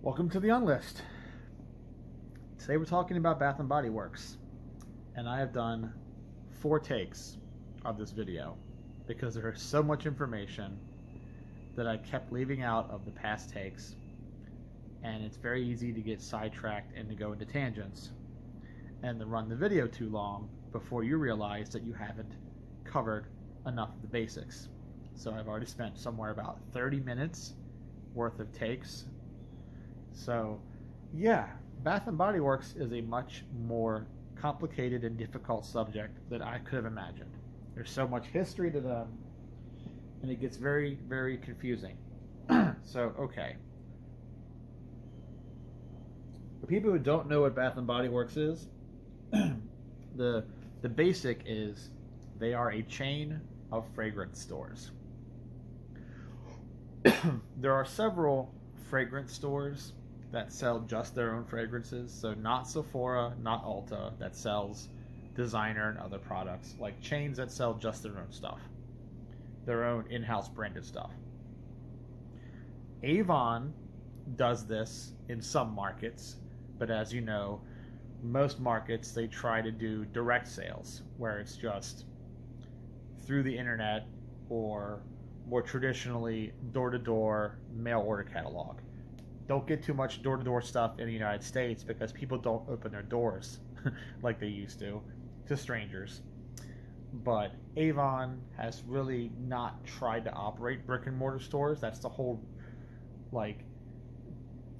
Welcome to the Unlist. Today we're talking about Bath & Body Works, and I have done 4 takes of this video because there is so much information that I kept leaving out of the past takes, and it's very easy to get sidetracked and to go into tangents and to run the video too long before you realize that you haven't covered enough of the basics. So I've already spent somewhere about 30 minutes worth of takes. So yeah, Bath & Body Works is a much more complicated and difficult subject than I could have imagined. There's so much history to them, and it gets very, very confusing. So, okay. For people who don't know what Bath & Body Works is, the basic is they are a chain of fragrance stores. There are several fragrance stores that sell just their own fragrances, so not Sephora, not Ulta, that sells designer and other products, like chains that sell just their own stuff, their own in-house branded stuff. Avon does this in some markets, but as you know, most markets they try to do direct sales, where it's just through the internet or more traditionally door-to-door mail order catalog. Don't get too much door-to-door stuff in the United States because people don't open their doors like they used to strangers. But Avon has really not tried to operate brick and mortar stores. That's the whole, like,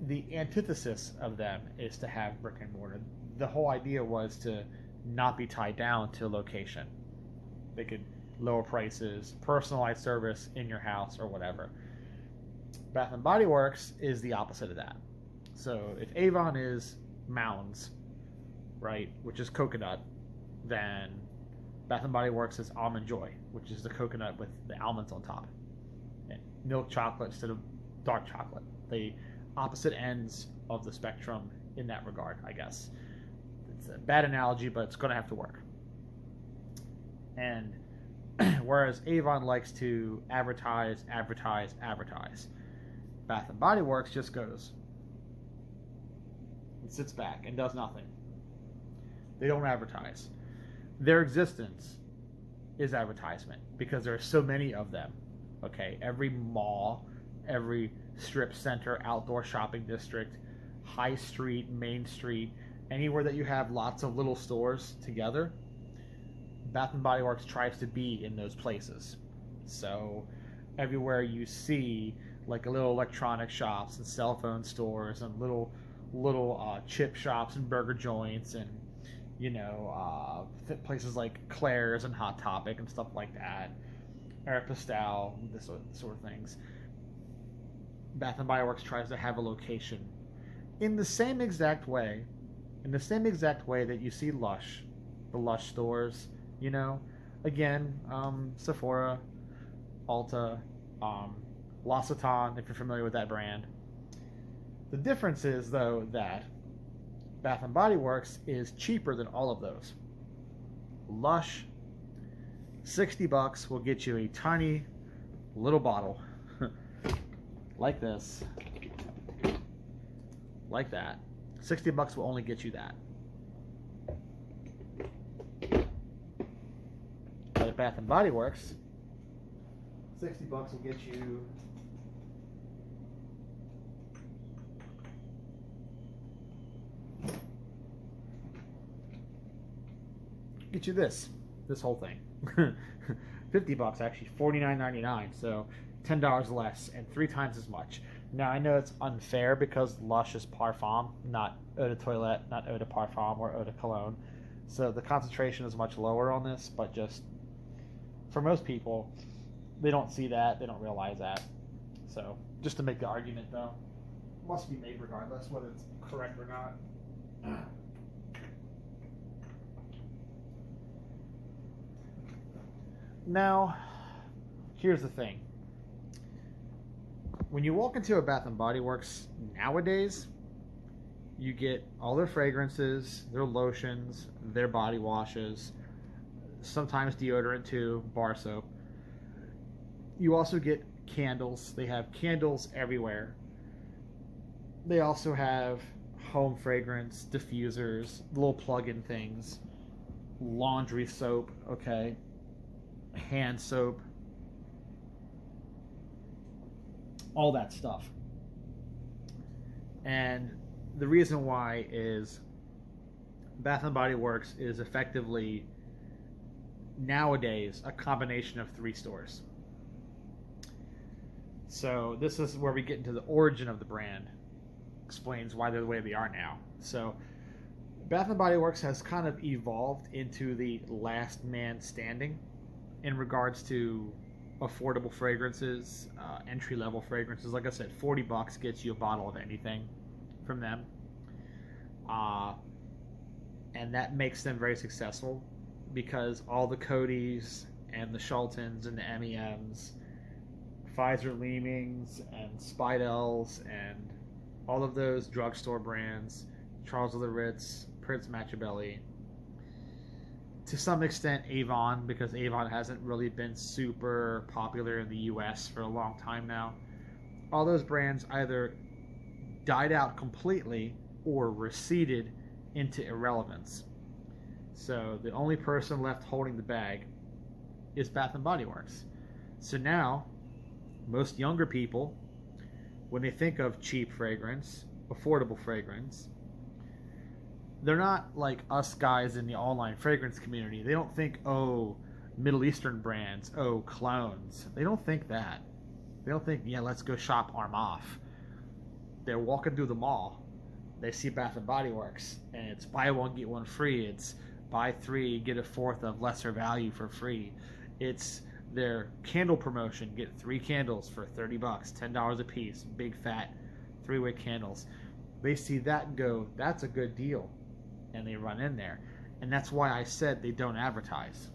the antithesis of them is to have brick and mortar. The whole idea was to not be tied down to a location. They could lower prices, personalized service in your house or whatever. Bath & Body Works is the opposite of that. So if Avon is Mounds, right, which is coconut, then Bath & Body Works is Almond Joy, which is the coconut with the almonds on top. And milk chocolate instead of dark chocolate. The opposite ends of the spectrum in that regard, I guess. It's a bad analogy, but it's going to have to work. And whereas Avon likes to advertise, Bath & Body Works just goes and sits back and does nothing. They don't advertise. Their existence is advertisement because there are so many of them. Okay, every mall, every strip center, outdoor shopping district, high street, main street, anywhere that you have lots of little stores together, Bath & Body Works tries to be in those places. So everywhere you see like a little electronic shops and cell phone stores and little chip shops and burger joints and places like Claire's and Hot Topic and stuff like that, Aeropostale, this sort of things. Bath & Body Works tries to have a location in the same exact way that you see Lush, the Lush stores. Again, Sephora, Ulta, L'Occitane, if you're familiar with that brand. The difference is, though, that Bath & Body Works is cheaper than all of those. Lush, $60 will get you a tiny little bottle like this, like that. $60 will only get you that. But at Bath & Body Works, $60 will get you this whole thing. $50 actually, $49.99, so $10 less and 3 times as much. Now I know it's unfair because Lush is Parfum, not eau de toilette, not eau de parfum or eau de cologne, so the concentration is much lower on this. But just for most people, they don't see that, they don't realize that. So just to make the argument, though, must be made regardless whether it's correct or not. Now, here's the thing. When you walk into a Bath & Body Works nowadays, you get all their fragrances, their lotions, their body washes, sometimes deodorant too, bar soap. You also get candles. They have candles everywhere. They also have home fragrance diffusers, little plug-in things, laundry soap, okay, hand soap, all that stuff. And the reason why is Bath and Body Works is effectively nowadays a combination of 3 stores. So this is where we get into the origin of the brand. Explains why they're the way they are now. So Bath and Body Works has kind of evolved into the last man standing in regards to affordable fragrances, entry-level fragrances. Like I said, $40 gets you a bottle of anything from them. And that makes them very successful because all the Codys and the Sheltons and the MEMs, Pfizer Leemings and Spidels and all of those drugstore brands, Charles of the Ritz, Prince Machiavelli, to some extent Avon, because Avon hasn't really been super popular in the US for a long time now. All those brands either died out completely or receded into irrelevance. So the only person left holding the bag is Bath and Body Works. So now, most younger people, when they think of cheap fragrance, affordable fragrance, they're not like us guys in the online fragrance community. They don't think, oh, Middle Eastern brands, oh, clones. They don't think that. They don't think, yeah, let's go shop Armaf. They're walking through the mall. They see Bath and Body Works, and it's buy one, get one free. It's buy 3, get a 4th of lesser value for free. It's their candle promotion, get 3 candles for $30, $10 a piece, big fat 3-way candles. They see that and go, that's a good deal, and they run in there. And that's why I said they don't advertise.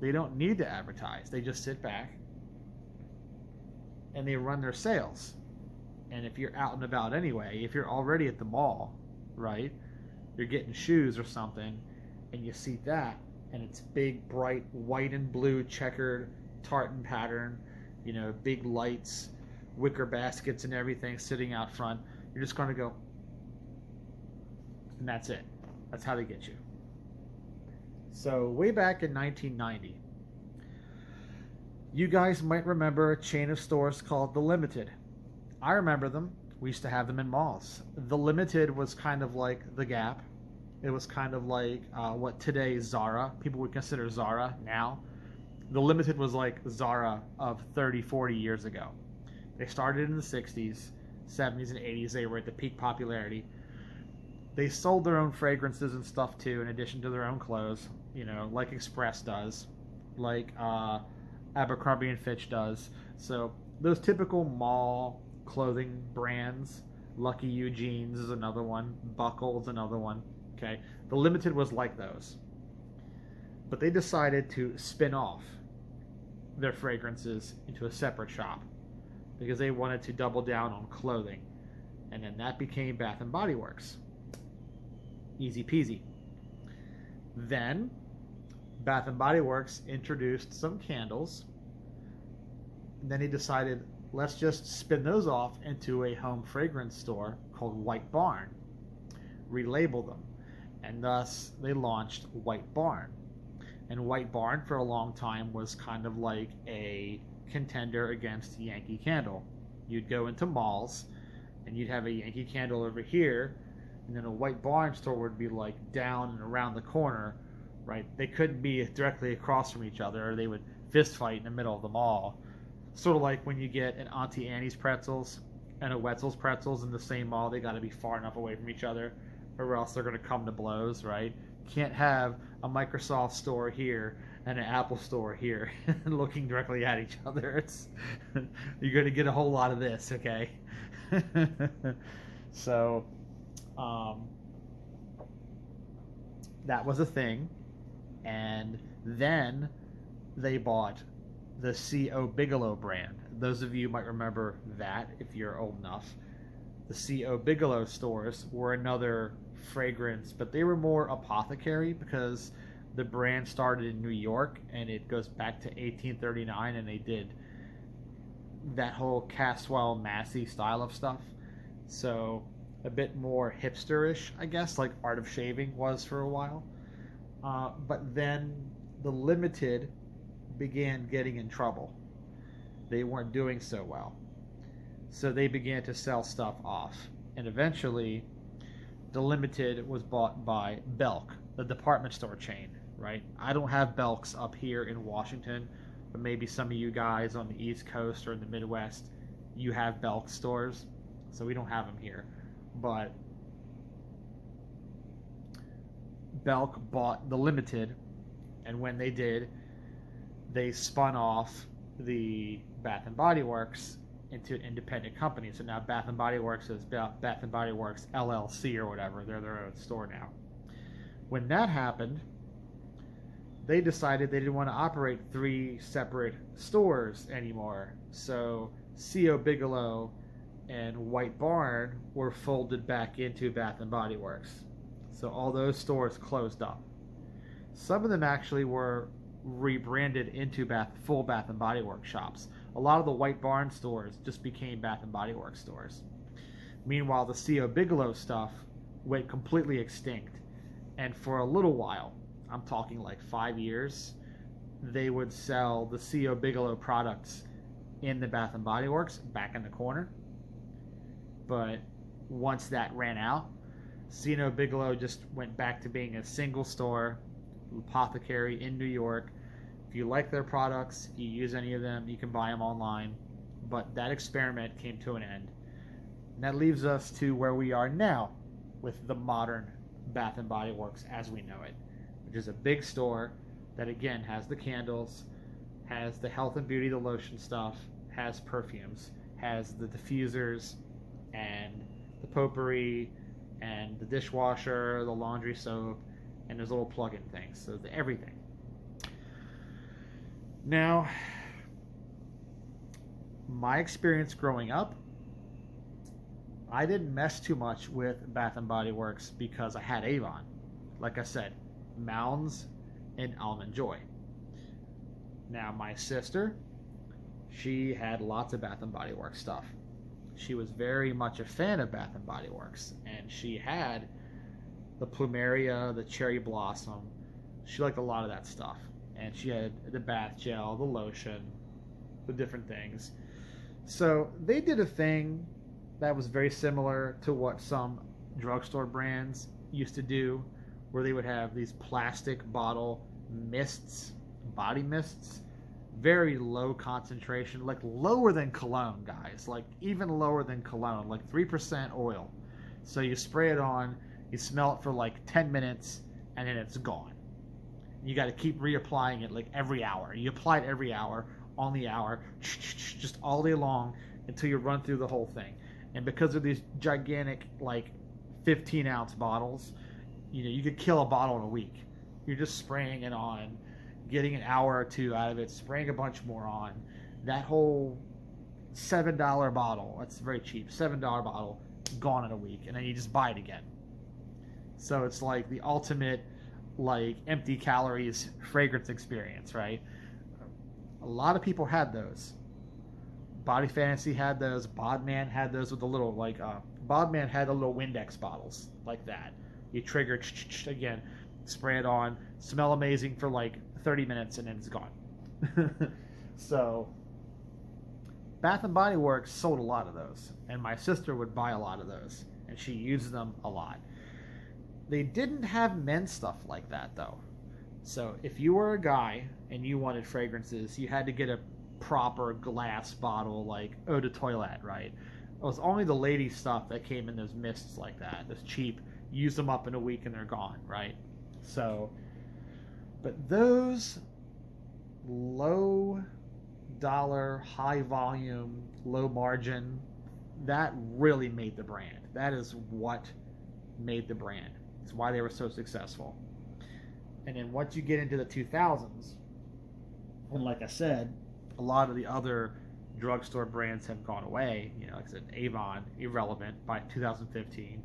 They don't need to advertise. They just sit back and they run their sales. And if you're out and about anyway, if you're already at the mall, right, you're getting shoes or something, and you see that, and it's big, bright, white and blue checkered tartan pattern, you know, big lights, wicker baskets and everything sitting out front, you're just going to go, and that's it. That's how they get you. So way back in 1990, you guys might remember a chain of stores called The Limited. I remember them. We used to have them in malls. The Limited was kind of like The Gap. It was kind of like what today Zara, people would consider Zara now. The Limited was like Zara of 30, 40 years ago. They started in the 60s, 70s, and 80s. They were at the peak popularity. They sold their own fragrances and stuff too, in addition to their own clothes, you know, like Express does, like Abercrombie and Fitch does. So those typical mall clothing brands, Lucky Eugene's is another one, Buckle's another one. Okay, The Limited was like those, but they decided to spin off their fragrances into a separate shop because they wanted to double down on clothing, and then that became Bath and Body Works. Easy peasy. Then Bath and Body Works introduced some candles, and then he decided, let's just spin those off into a home fragrance store called White Barn, relabel them, and thus they launched White Barn. And White Barn for a long time was kind of like a contender against Yankee Candle. You'd go into malls and you'd have a Yankee Candle over here, and then a White Barn store would be like down and around the corner, right? They couldn't be directly across from each other, or they would fist fight in the middle of the mall. Sort of like when you get an Auntie Annie's pretzels and a Wetzel's pretzels in the same mall, they got to be far enough away from each other, or else they're going to come to blows, right? Can't have a Microsoft store here and an Apple store here looking directly at each other. It's you're going to get a whole lot of this, okay? So that was a thing, and then they bought the C.O. Bigelow brand. Those of you might remember that if you're old enough. The C.O. Bigelow stores were another fragrance, but they were more apothecary because the brand started in New York and it goes back to 1839, and they did that whole Caswell Massey style of stuff. So a bit more hipsterish, I guess, like Art of Shaving was for a while. But then the Limited began getting in trouble. They weren't doing so well. So they began to sell stuff off. And eventually, the Limited was bought by Belk, the department store chain, right? I don't have Belks up here in Washington, but maybe some of you guys on the East Coast or in the Midwest, you have Belk stores. So we don't have them here. But Belk bought the Limited, and when they did, they spun off the Bath and Body Works into an independent company. So now Bath and Body Works is Bath and Body Works LLC or whatever. They're their own store now. When that happened, they decided they didn't want to operate 3 separate stores anymore. So C.O. Bigelow and White Barn were folded back into Bath and Body Works. So all those stores closed up. Some of them actually were rebranded into full Bath and Body Works shops. A lot of the White Barn stores just became Bath and Body Works stores. Meanwhile, the C.O. Bigelow stuff went completely extinct. And for a little while, I'm talking like 5 years, they would sell the C.O. Bigelow products in the Bath and Body Works back in the corner. But once that ran out, C.O. Bigelow just went back to being a single store, apothecary in New York. If you like their products, if you use any of them, you can buy them online. But that experiment came to an end. And that leaves us to where we are now with the modern Bath and Body Works as we know it, which is a big store that again has the candles, has the health and beauty, the lotion stuff, has perfumes, has the diffusers and the potpourri and the dishwasher, the laundry soap, and there's little plug-in things. So everything. Now, my experience growing up, I didn't mess too much with Bath and Body Works because I had Avon. Like I said, Mounds and Almond Joy. Now, my sister, she had lots of Bath and Body Works stuff. She was very much a fan of Bath and Body Works, and she had the Plumeria, the Cherry Blossom. She liked a lot of that stuff. And she had the bath gel, the lotion, the different things. So they did a thing that was very similar to what some drugstore brands used to do, where they would have these plastic bottle mists, body mists, very low concentration, like lower than cologne, guys, like even lower than cologne, like 3% oil. So you spray it on, you smell it for like 10 minutes, and then it's gone. You got to keep reapplying it like every hour. You apply it every hour, on the hour, just all day long until you run through the whole thing. And because of these gigantic, like 15-ounce bottles, you could kill a bottle in a week. You're just spraying it on, getting an hour or 2 out of it, spraying a bunch more on. That whole $7 bottle, that's very cheap, $7 bottle, gone in a week, and then you just buy it again. So it's like the ultimate, like, empty calories fragrance experience, right? A lot of people had those. Body Fantasy had those. Bodman had those with the little, like, Bodman had the little Windex bottles like that. You trigger, again, spray it on, smell amazing for like 30 minutes, and then it's gone. So, Bath and Body Works sold a lot of those, and my sister would buy a lot of those, and she used them a lot. They didn't have men's stuff like that, though. So if you were a guy and you wanted fragrances, you had to get a proper glass bottle, like eau de toilette, right? It was only the ladies' stuff that came in those mists like that, this cheap, use them up in a week and they're gone, right? So, but those low dollar, high volume, low margin, that really made the brand. That is what made the brand. It's why they were so successful. And then once you get into the 2000s, and like I said, a lot of the other drugstore brands have gone away. Like I said, Avon, irrelevant by 2015.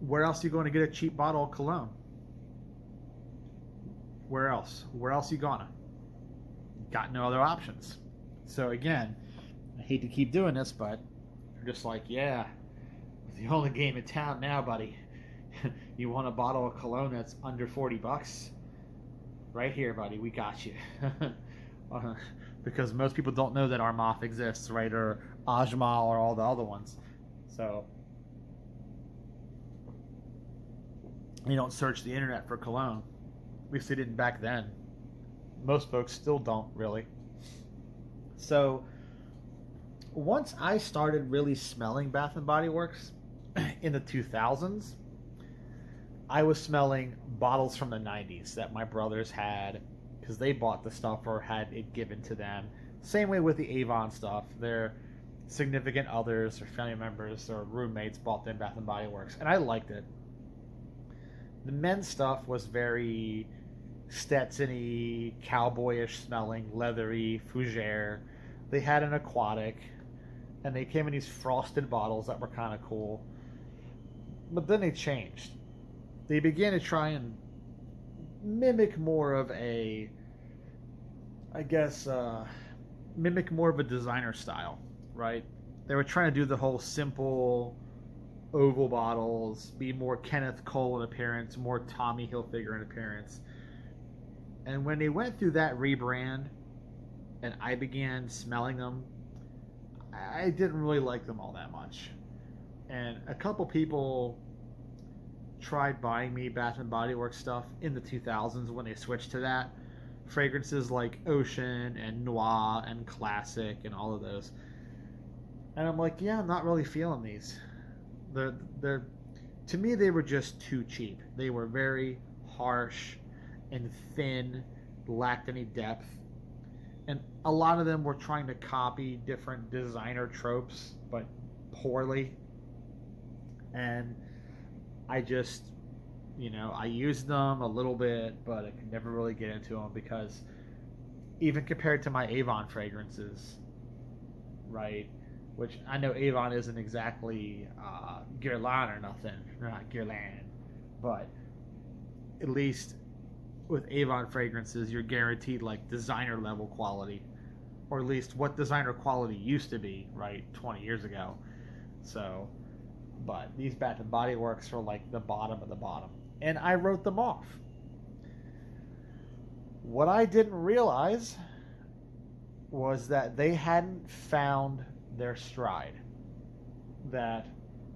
Where else are you going to get a cheap bottle of cologne? Where else? Where else are you gonna? Got no other options. So again, I hate to keep doing this, but they're just like, yeah, it's the only game in town now, buddy. You want a bottle of cologne that's under $40? Right here, buddy. We got you. Because most people don't know that Armaf exists, right? Or Ajmal or all the other ones. So you don't search the internet for cologne. At least they didn't back then. Most folks still don't, really. So once I started really smelling Bath and Body Works in the 2000s, I was smelling bottles from the 90s that my brothers had because they bought the stuff or had it given to them. Same way with the Avon stuff. Their significant others or family members or roommates bought them Bath and Body Works, and I liked it. The men's stuff was very Stetson-y, cowboyish smelling, leathery, fougere. They had an aquatic, and they came in these frosted bottles that were kind of cool. But then they changed. They began to try and mimic more of a, I guess, mimic more of a designer style, right? They were trying to do the whole simple oval bottles, be more Kenneth Cole in appearance, more Tommy Hilfiger in appearance. And when they went through that rebrand and I began smelling them, I didn't really like them all that much. And a couple people tried buying me Bath and Body Works stuff in the 2000s when they switched to that. Fragrances like Ocean and Noir and Classic and all of those. And I'm like, yeah, I'm not really feeling these. They're to me, they were just too cheap. They were very harsh and thin, lacked any depth. And a lot of them were trying to copy different designer tropes, but poorly. And I just, I used them a little bit, but I could never really get into them because even compared to my Avon fragrances, right, which I know Avon isn't exactly Guerlain or nothing, not Guerlain, but at least with Avon fragrances, you're guaranteed like designer level quality, or at least what designer quality used to be, right, 20 years ago. So, but these Bath and Body Works are like the bottom of the bottom, and I wrote them off. What I didn't realize was that they hadn't found their stride. That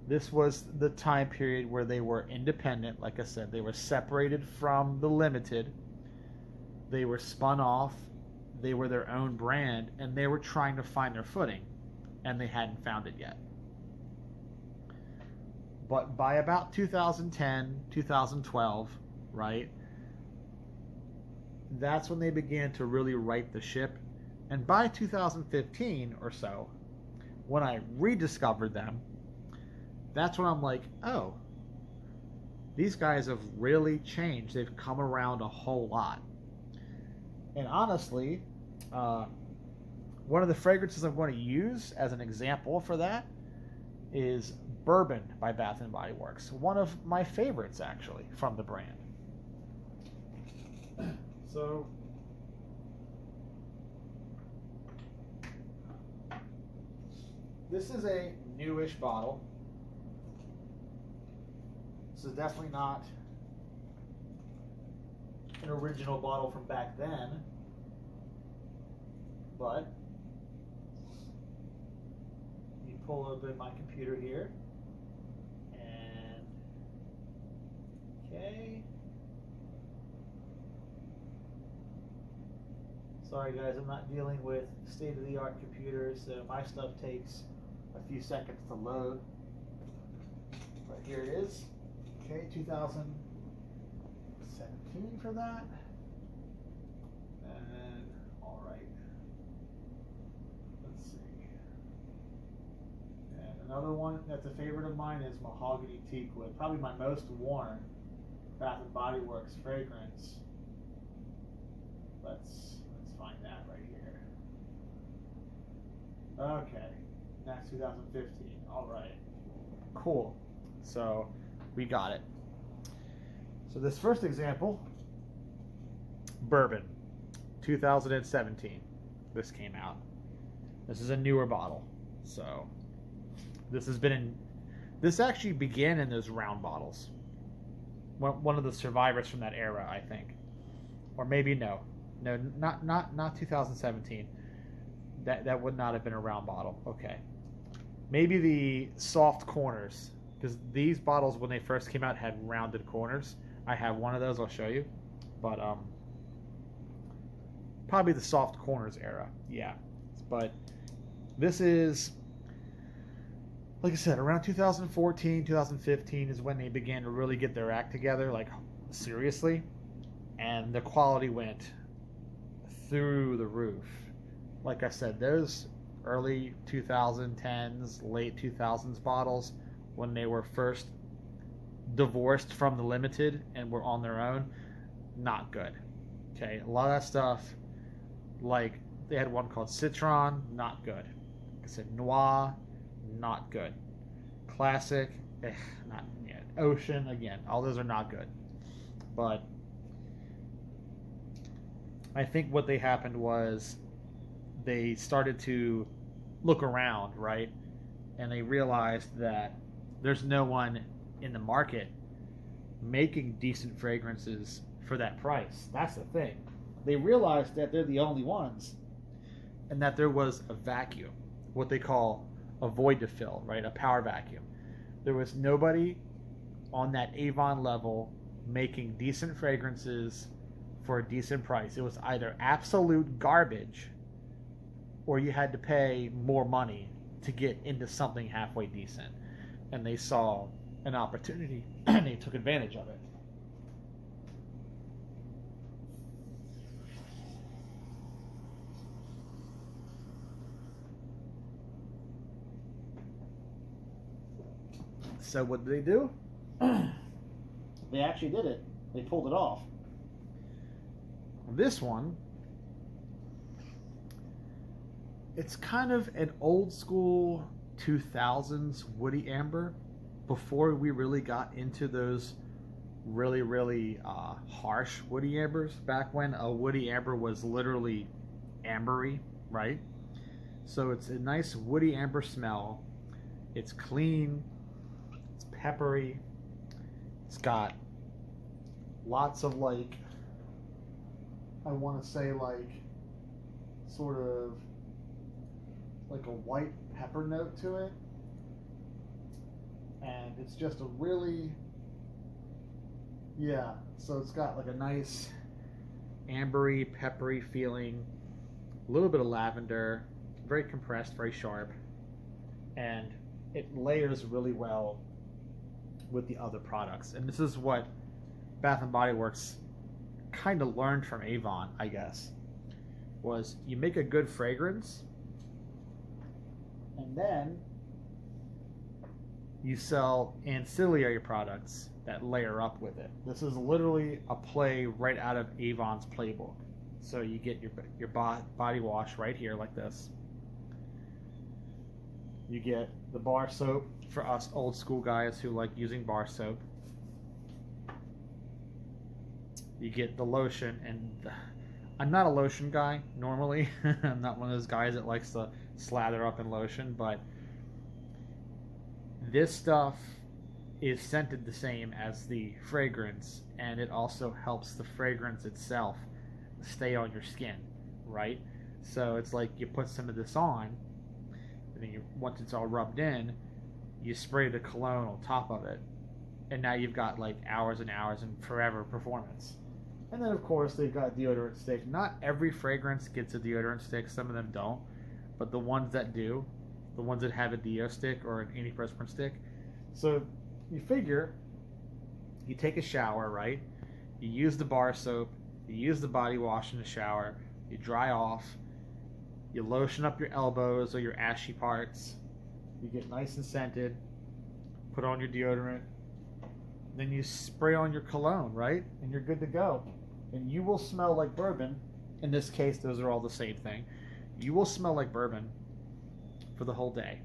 this was the time period where they were independent. Like I said, they were separated from the Limited. They were spun off. They were their own brand, and they were trying to find their footing, and they hadn't found it yet. But by about 2010, 2012, right, that's when they began to really right the ship. And by 2015 or so, when I rediscovered them, that's when I'm like, oh, these guys have really changed. They've come around a whole lot. And honestly, one of the fragrances I'm going to use as an example for that is Bourbon by Bath and Body Works. One of my favorites, actually, from the brand. So, this is a newish bottle. This is definitely not an original bottle from back then, but you pull open my computer here, and okay. Sorry guys, I'm not dealing with state-of-the-art computers, so my stuff takes a few seconds to load. But here it is. Okay, 2017 for that. And all right. Let's see. And another one that's a favorite of mine is Mahogany Teakwood. Probably my most worn Bath and Body Works fragrance. Let's find that right here. Okay, that's 2015. All right, cool. So we got it. So this first example, Bourbon, 2017. This came out. This is a newer bottle. So this actually began in those round bottles. One of the survivors from that era, I think. Or maybe no, not 2017. That would not have been a round bottle. Okay, maybe the soft corners, because these bottles when they first came out had rounded corners. I have one of those. I'll show you, but probably the soft corners era. Yeah, but this is, like I said, around 2014, 2015 is when they began to really get their act together, like seriously, and the quality went through the roof. Like I said, those early 2010s, late 2000s bottles, when they were first divorced from the limited and were on their own, not good. Okay, a lot of that stuff, like they had one called Citron, not good. Like I said, Noir, not good. Classic, not yet. Ocean, again, all those are not good. But I think what they happened was they started to look around, right? And they realized that there's no one in the market making decent fragrances for that price. That's the thing. They realized that they're the only ones, and that there was a vacuum, what they call a void to fill, right? A power vacuum. There was nobody on that Avon level making decent fragrances for a decent price. It was either absolute garbage, or you had to pay more money to get into something halfway decent. And they saw an opportunity and they took advantage of it. So what did they do? They actually did it. They pulled it off. This one, it's kind of an old school 2000s woody amber before we really got into those really harsh woody ambers, back when a woody amber was literally ambery, right? So it's a nice woody amber smell. It's clean, it's peppery, it's got lots of, like, I want to say, like, sort of like a white pepper note to it. And it's just a really, yeah, so it's got like a nice ambery, peppery feeling, a little bit of lavender, very compressed, very sharp, and it layers really well with the other products. And this is what Bath and Body Works kind of learned from Avon, I guess, was you make a good fragrance and then you sell ancillary products that layer up with it. This is literally a play right out of Avon's playbook. So you get your body wash right here like this. You get the bar soap for us old school guys who like using bar soap. You get the lotion, and I'm not a lotion guy normally. I'm not one of those guys that likes to slather up in lotion, but this stuff is scented the same as the fragrance, and it also helps the fragrance itself stay on your skin, right? So it's like you put some of this on, and then once it's all rubbed in, you spray the cologne on top of it, and now you've got like hours and hours and forever performance. And then of course they've got deodorant stick. Not every fragrance gets a deodorant stick, some of them don't, but the ones that do, the ones that have a deo stick or an antiperspirant stick. So you figure, you take a shower, right? You use the bar soap, you use the body wash in the shower, you dry off, you lotion up your elbows or your ashy parts, you get nice and scented, put on your deodorant, then you spray on your cologne, right? And you're good to go. And you will smell like bourbon. In this case, those are all the same thing. You will smell like bourbon for the whole day.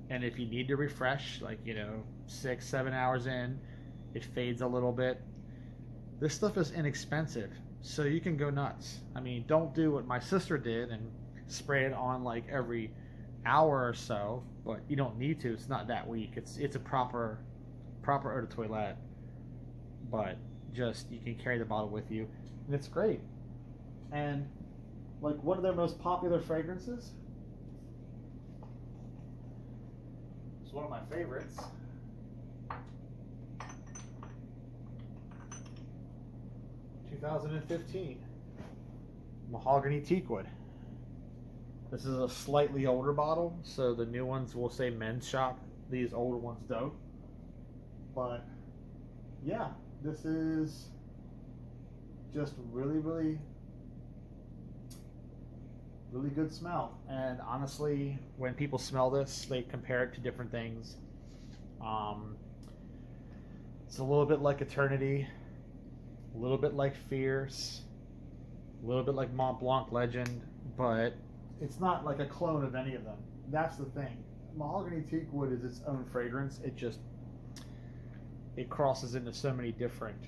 And if you need to refresh, like, 6-7 hours in, it fades a little bit. This stuff is inexpensive, so you can go nuts. I mean, don't do what my sister did and spray it on like every hour or so, but you don't need to. It's not that weak. It's a proper eau de toilette, but just you can carry the bottle with you, and it's great. And like, one of their most popular fragrances, it's one of my favorites. (2015) Mahogany Teakwood. This is a slightly older bottle, so the new ones will say men's shop. These older ones don't. But yeah, this is just really, really, really good smell. And honestly, when people smell this, they compare it to different things. It's a little bit like Eternity, a little bit like Fierce, a little bit like Mont Blanc Legend, but it's not like a clone of any of them. That's the thing. Mahogany Teakwood is its own fragrance. It crosses into so many different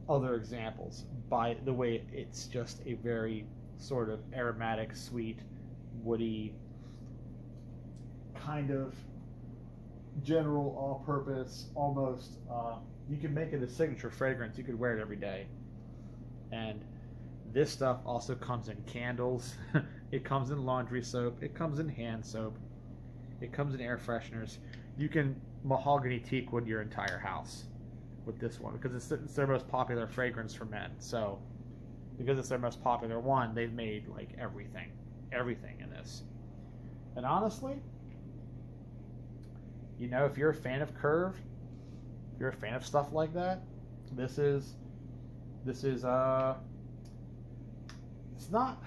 other examples by the way it's just a very sort of aromatic, sweet, woody, kind of general, all-purpose, almost. You can make it a signature fragrance. You could wear it every day. And this stuff also comes in candles. It comes in laundry soap. It comes in hand soap. It comes in air fresheners. You can Mahogany Teakwood your entire house with this one because it's their most popular fragrance for men. So because it's their most popular one, they've made like everything in this. And honestly, you know, if you're a fan of Curve, if you're a fan of stuff like that, this is it's not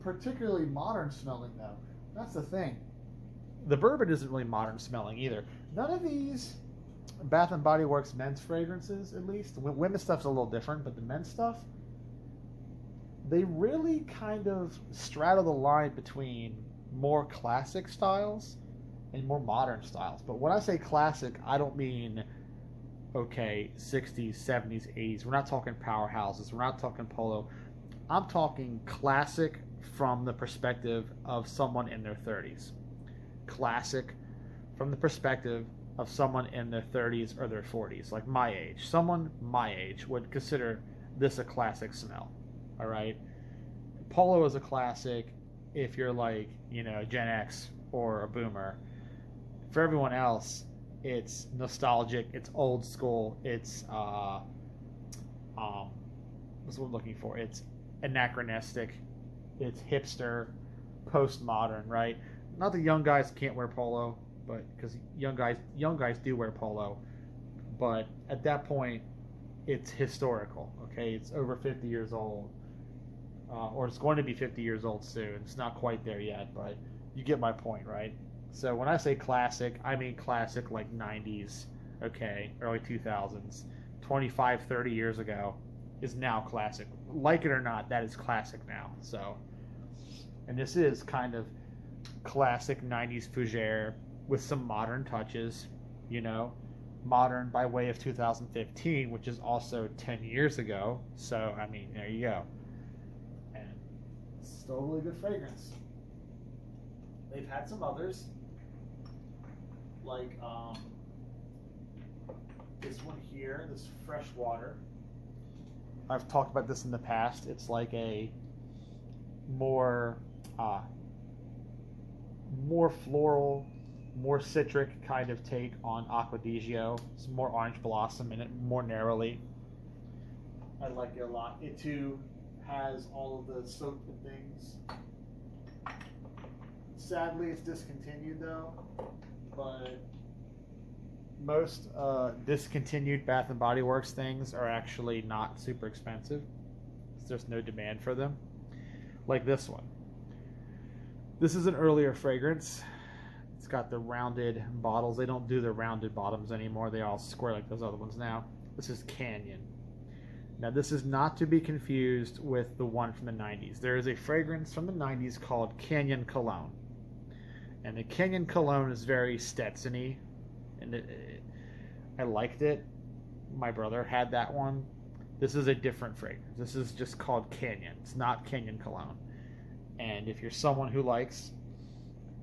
particularly modern smelling though. That's the thing. The bourbon isn't really modern smelling either. None of these Bath and Body Works men's fragrances, at least, women's stuff's a little different, but the men's stuff, they really kind of straddle the line between more classic styles and more modern styles. But when I say classic, I don't mean, okay, 60s, 70s, 80s. We're not talking powerhouses. We're not talking Polo. I'm talking classic from the perspective of someone in their 30s. Classic from the perspective of someone in their 30s or their 40s, like my age. Someone my age would consider this a classic smell. All right? Polo is a classic if you're like, you know, Gen X or a boomer. For everyone else, it's nostalgic, it's old school, it's what's what I'm looking for? It's anachronistic, it's hipster, postmodern, right? Not that young guys can't wear polo, but because young guys do wear polo, but at that point, it's historical. Okay, it's over 50 years old, or it's going to be 50 years old soon. It's not quite there yet, but you get my point, right? So when I say classic, I mean classic like 90s, okay, early 2000s, 25, 30 years ago is now classic. Like it or not, that is classic now. So, and this is kind of classic 90s fougere with some modern touches, you know, modern by way of 2015, which is also 10 years ago. So, I mean, there you go. And it's still a really good fragrance. They've had some others, like this one here, this Fresh Water. I've talked about this in the past. It's like a more floral, more citric kind of take on Acqua di Gio. It's more orange blossom in it, more narrowly. I like it a lot. It too has all of the soap and things. Sadly, it's discontinued though, but most discontinued Bath and Body Works things are actually not super expensive. There's no demand for them. Like this one. This is an earlier fragrance. It's got the rounded bottles. They don't do the rounded bottoms anymore. They're all square like those other ones now. This is Canyon. Now, this is not to be confused with the one from the 90s. There is a fragrance from the 90s called Canyon Cologne. And the Canyon Cologne is very Stetson-y. And I liked it. My brother had that one. This is a different fragrance. This is just called Canyon. It's not Canyon Cologne. And if you're someone who likes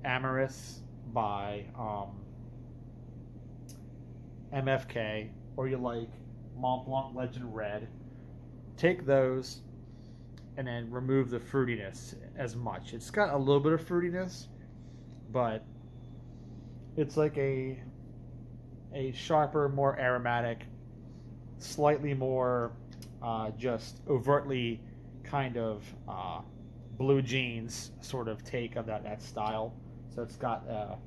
Amorous by MFK, or you like Mont Blanc Legend Red, take those and then remove the fruitiness as much. It's got a little bit of fruitiness, but it's like a sharper, more aromatic, slightly more just overtly kind of blue jeans sort of take of that style. So it's got a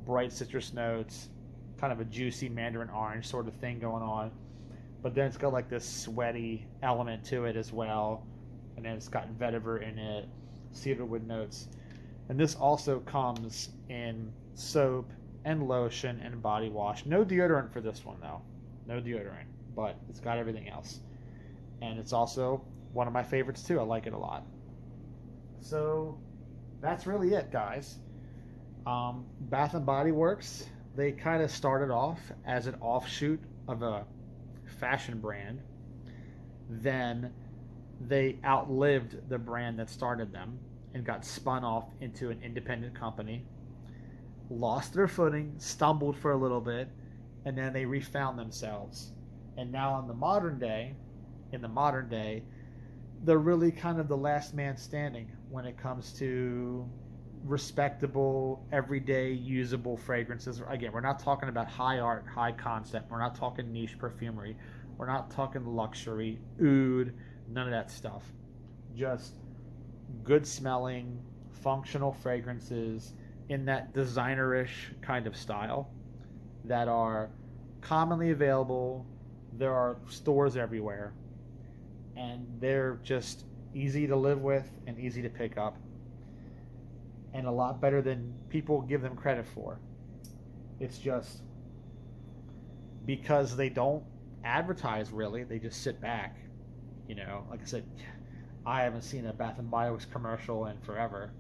bright citrus notes, kind of a juicy mandarin orange sort of thing going on. But then it's got like this sweaty element to it as well. And then it's got vetiver in it, cedarwood notes. And this also comes in soap and lotion and body wash. No deodorant for this one though. No deodorant. But it's got everything else. And it's also one of my favorites too. I like it a lot. So that's really it, guys. Bath and Body Works, they kind of started off as an offshoot of a fashion brand. Then they outlived the brand that started them and got spun off into an independent company, lost their footing, stumbled for a little bit, and then they refound themselves. And now in the modern day, they're really kind of the last man standing when it comes to respectable, everyday, usable fragrances. Again, we're not talking about high art, high concept. We're not talking niche perfumery. We're not talking luxury, oud, none of that stuff. Just good smelling, functional fragrances in that designer-ish kind of style that are commonly available. There are stores everywhere, and they're just easy to live with and easy to pick up, and a lot better than people give them credit for. It's just because they don't advertise really, they just sit back. You know, like I said, I haven't seen a Bath and Body Works commercial in forever,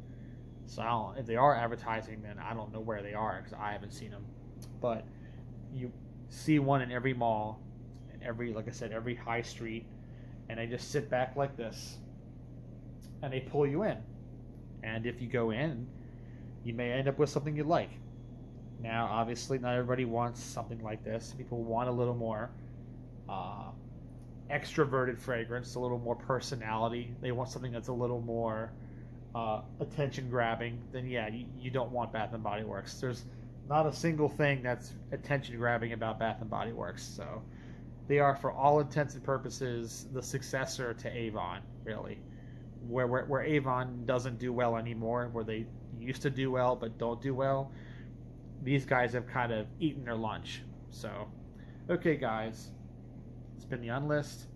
so if they are advertising, then I don't know where they are because I haven't seen them. But you see one in every mall, every, like I said, every high street, and they just sit back like this and they pull you in. And if you go in, you may end up with something you like. Now, obviously, not everybody wants something like this. People want a little more extroverted fragrance, a little more personality. They want something that's a little more attention-grabbing. Then, yeah, you don't want Bath and Body Works. There's not a single thing that's attention-grabbing about Bath and Body Works. So they are, for all intents and purposes, the successor to Avon, really. Where Avon doesn't do well anymore, where they used to do well but don't do well, these guys have kind of eaten their lunch. So, okay, guys, it's been the Unlist.